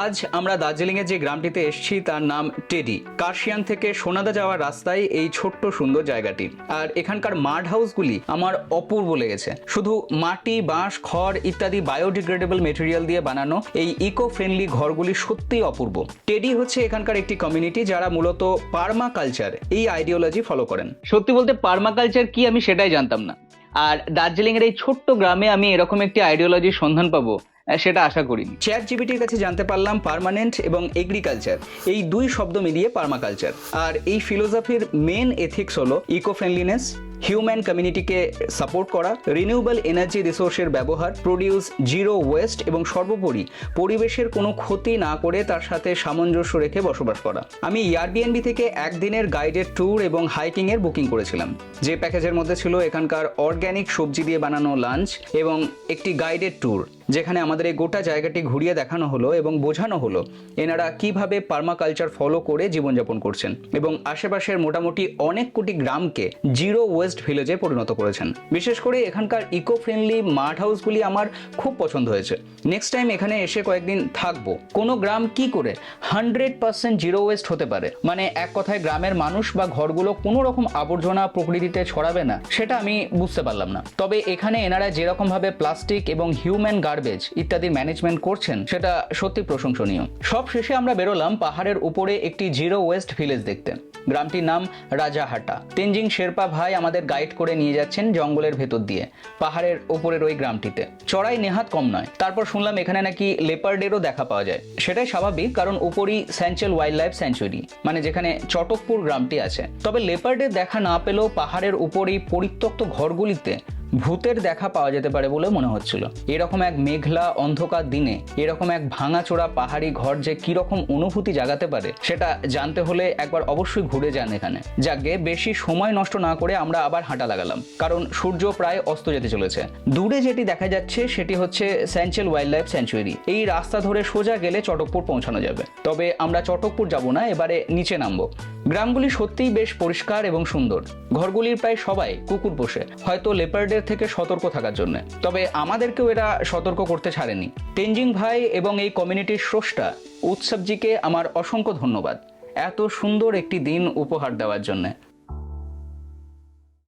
আজ আমরা দার্জিলিংয়ের যে গ্রামটিতে এসেছি তার নাম টেডি। কার্শিয়াং থেকে সোনাদা যাওয়ার রাস্তায় এই ছোট্ট সুন্দর জায়গাটি। আর এখানকার মাড হাউসগুলি আমার অপূর্ব লেগেছে। শুধু মাটি, বাঁশ, খড় ইত্যাদি বায়োডিগ্রেডেবল মেটেরিয়াল দিয়ে বানানো এই ইকো ফ্রেন্ডলি ঘরগুলি সত্যিই অপূর্ব। টেডি হচ্ছে এখানকার একটি কমিউনিটি যারা মূলত পার্মা কালচার এই আইডিওলজি ফলো করেন। সত্যি বলতে পার্মা কালচার কি আমি সেটাই জানতাম না। আর দার্জিলিংয়ের এই ছোট্ট গ্রামে আমি এরকম একটি আইডিওলজির সন্ধান পাবো সেটা আশা করিনি। চ্যাট জিপিটির কাছে জানতে পারলাম পার্মানেন্ট এবং এগ্রিকালচার এই দুই শব্দ মিলিয়ে পার্মা কালচার। আর এই ফিলোসফির মেন এথিক্স হলো ইকো ফ্রেন্ডলিনেস, হিউম্যান কমিউনিটিকে সাপোর্ট করা, রিনিউয়েবল এনার্জি রিসোর্সের ব্যবহার, প্রডিউস জিরো ওয়েস্ট এবং সর্বোপরি পরিবেশের কোনো ক্ষতি না করে তার সাথে সামঞ্জস্য রেখে বসবাস করা। আমি এয়ারবিএনবি থেকে একদিনের গাইডেড ট্যুর এবং হাইকিং এর বুকিং করেছিলাম, যে প্যাকেজের মধ্যে ছিল এখানকার অর্গ্যানিক সবজি দিয়ে বানানো লাঞ্চ এবং একটি গাইডেড ট্যুর, যেখানে আমাদের এই গোটা জায়গাটি ঘুরিয়ে দেখানো হলো এবং বোঝানো হলো এনারা কিভাবে পার্মাকালচার ফলো করে জীবনযাপন করছেন এবং আশেপাশের মোটামুটি অনেক কোটি গ্রামকে জিরো ওয়েস্ট ভিলেজে পরিণত করেছেন। বিশেষ করে এখানকার ইকো ফ্রেন্ডলি মাড হাউসগুলি আমার খুব পছন্দ হয়েছে। নেক্সট টাইম এখানে এসে কয়েকদিন থাকবো। কোনো গ্রাম কি করে 100% জিরো ওয়েস্ট হতে পারে, মানে এক কথায় গ্রামের মানুষ বা ঘরগুলো কোনো রকম আবর্জনা প্রকৃতিতে ছড়াবে না, সেটা আমি বুঝতে পারলাম না। তবে এখানে এনারা যেরকম ভাবে প্লাস্টিক এবং হিউম্যান গার্বেজ ইত্যাদির ম্যানেজমেন্ট করছেন সেটা সত্যি প্রশংসনীয়। সব শেষে আমরা বেরোলাম পাহাড়ের উপরে একটি জিরো ওয়েস্ট ভিলেজ দেখতে। গ্রামটির নাম রাজাহাটা। তেনজিং শেরপা ভাই আমাদের গাইড করে নিয়ে যাচ্ছেন জঙ্গলের ভেতর দিয়ে পাহাড়ের উপরের ওই গ্রামটিতে। চড়াই নেহাত কম নয়। তারপর শুনলাম এখানে নাকি লেপার্ডেরও দেখা পাওয়া যায়। সেটাই স্বাভাবিক, কারণ উপরই স্যাঞ্চুয়াল ওয়াইল্ড লাইফ স্যাঞ্চুয়ারি, মানে যেখানে চটকপুর গ্রামটি আছে। তবে লেপার্ডের দেখা না পেলেও পাহাড়ের উপরই পরিত্যক্ত ঘরগুলিতে ভূতের দেখা পাওয়া যেতে পারে বলে মনে হচ্ছিল। এরকম এক মেঘলা অন্ধকার দিনে এরকম এক ভাঙাচোরা পাহাড়ি ঘর যে কিরকম অনুভূতি জাগাতে পারে সেটা জানতে হলে একবার অবশ্যই ঘুরে যান এখানে। যাকে বেশি সময় নষ্ট না করে আমরা আবার হাঁটা লাগালাম, কারণ সূর্য প্রায় অস্ত যেতে চলেছে। দূরে যেটি দেখা যাচ্ছে সেটি হচ্ছে স্যাঞ্চুয়াল ওয়াইল্ড লাইফ স্যাঞ্চুয়ারি। এই রাস্তা ধরে সোজা গেলে চটকপুর পৌঁছানো যাবে। তবে আমরা চটকপুর যাব না, এবারে নিচে নামবো। গ্রামগুলি সত্যিই বেশ পরিষ্কার এবং সুন্দর। ঘরগুলির প্রায় সবাই কুকুর পোষে, হয়তো লেপার্ডের থেকে সতর্ক থাকার জন্য। তবে আমাদেরকেও এরা সতর্ক করতে ছাড়েনি। তেনজিং ভাই এবং এই কমিউনিটির স্রষ্টা উৎসবজিকে আমার অসংখ্য ধন্যবাদ এত সুন্দর একটি দিন উপহার দেওয়ার জন্য।